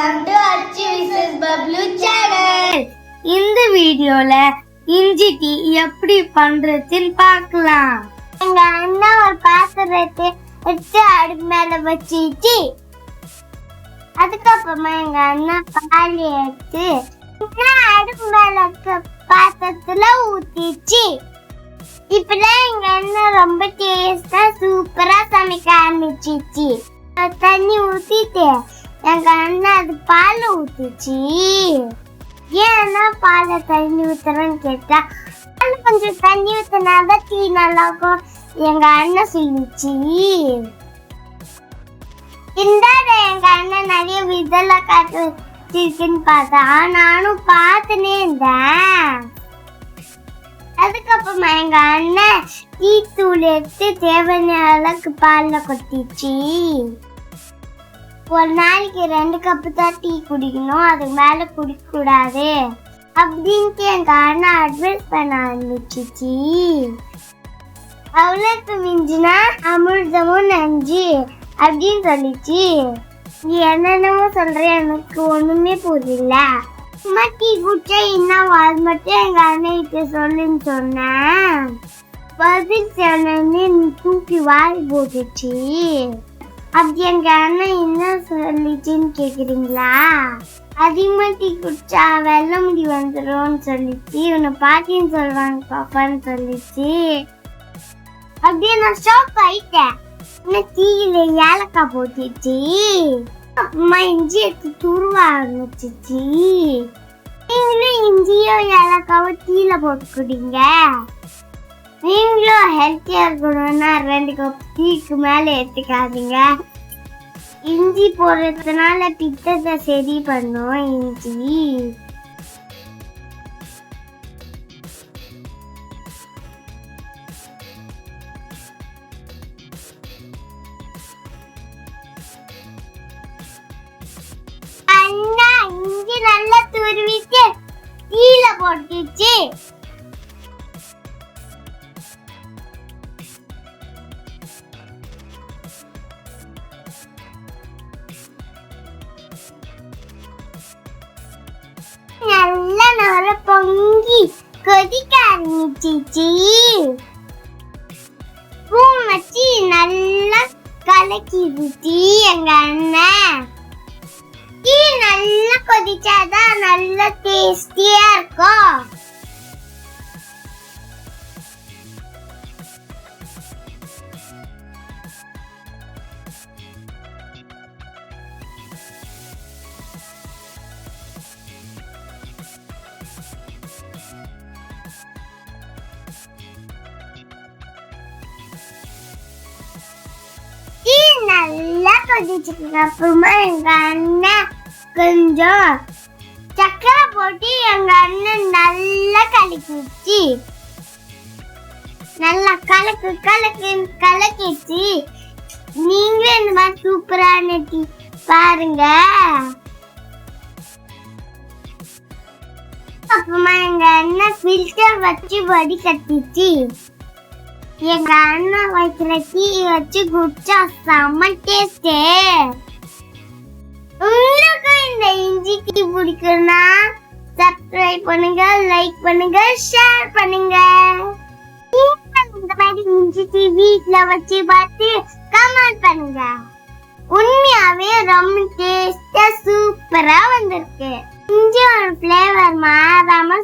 Welcome to Achu VS Bablu Channel. இந்த வீடியோல இஞ்சி டீ எப்படி பண்றதுன்னு பார்க்கலாம். எங்க அண்ணா ஒரு பாத்திரத்தை எடுத்து அடுப்பு மேல வச்சிச்சு. அதுக்கப்புறமா எங்க அண்ணா பால் எடுத்து அடுப்பு மேல பாத்திரத்துல ஊத்திச்சு. இப்பதான் எங்க அண்ணா ரொம்ப டேஸ்டா சூப்பரா சமைக்க ஆரம்பிச்சிச்சு. தண்ணி ஊத்திட்டு எங்க அண்ணா அது பால் ஊத்திச்சு. ஏன்னா பால தண்ணி ஊத்துறேன்னு கேட்டா பால் கொஞ்சம் தண்ணி ஊத்தினாதான் டீ நல்லா இருக்கும் எங்க அண்ணன் சொல்லிச்சு. இந்த எங்க அண்ணன் நிறைய விதெல்லாம் காட்டு வச்சிருக்குன்னு பார்த்தா நானும் பார்த்துனே இருந்தேன். அதுக்கப்புறமா எங்க அண்ணன் டீ தூள் எடுத்து தேவையான அளவுக்கு பால்ல கொட்டிச்சு. ஒரு நாளைக்கு 2 கப்பு தான் டீ குடிக்கணும், அதுக்கு மேல குடிக்க கூடாது அப்படின்ட்டு எங்க அண்ணா அட்வைஸ் பண்ண ஆரம்பிச்சிச்சு. அவ்வளோக்கு மிஞ்சினா அமிர்தமும் நஞ்சு அப்படின்னு சொல்லிச்சு. நீ என்னென்னமோ சொல்ற, எனக்கு ஒண்ணுமே புரியல. சும்மா டீ குடிச்சா இன்னும் அது மட்டும் எங்க அண்ணன் கிட்ட சொல்லுன்னு சொன்னேன். பதில் சொன்னே தூக்கி வாரி போட்டுச்சு. அப்படி எங்க அண்ணன் என்ன சொல்லிச்சுன்னு கேக்குறீங்களா? அதிகமா டீ குடிச்சா வெள்ள முடி வந்துடும் சொல்லிச்சு. இவனை பாட்டின்னு சொல்லுவாங்க பாப்பான்னு சொல்லிச்சு. அப்படியே நான் ஷாக் ஆயிட்டேன். டீயில ஏலக்காய் போட்டுச்சு. அப்புறமா இஞ்சி எடுத்து துருவ ஆரம்பிச்சிச்சு. நீங்களும் இஞ்சியோ ஏலக்காவோ டீல போட்டு குடிங்க. நீங்களும் ஹெல்த்தியா இருக்கணும்னா 2 கப் டீக்கு மேல எடுத்துக்காதீங்க. இஞ்சி போடுறதுனால பித்தத்தை சரி பண்ணும் இஞ்சி. அண்ணா இஞ்சி நல்லா துருவிட்டு டீல போட்டுச்சு. நல்லா நர பொங்கி கொதிக்க ஆரம்பிச்சிச்சு. ஸ்பூன் வச்சு நல்லா கலக்கிடுச்சு எங்க அண்ணன். டீ நல்லா கொதிச்சாதான் நல்லா டேஸ்டியா இருக்கும். நல்லா கொதிச்சுக்கு அப்புறமா எங்க அண்ணன் கொஞ்சம் சக்கரை போட்டு எங்க அண்ணன் நல்லா கலக்கிச்சு. நல்லா கலக்கிச்சு. நீங்களும் இந்த மாதிரி சூப்பரான டீ பாருங்க. அப்புறமா எங்க அண்ணன் ஃபில்டர் வச்சு வடி கட்டிச்சு. எங்க அண்ணா வைக்கிற டீ வச்சு குடிச்சா செம்ம டேஸ்ட். உங்களுக்கு இந்த இஞ்சி டீ பிடிக்கும்னா சப்ஸ்கிரைப் பண்ணுங்க, லைக் பண்ணுங்க, ஷேர் பண்ணுங்க. இந்த மாதிரி இஞ்சி டீ வீட்ல வச்சு பார்த்து கமெண்ட் பண்ணுங்க. உண்மையாவே ரொம்ப டேஸ்டா சூப்பரா வந்திருக்கு. இஞ்சியோட ஃபிளேவர் மாறாம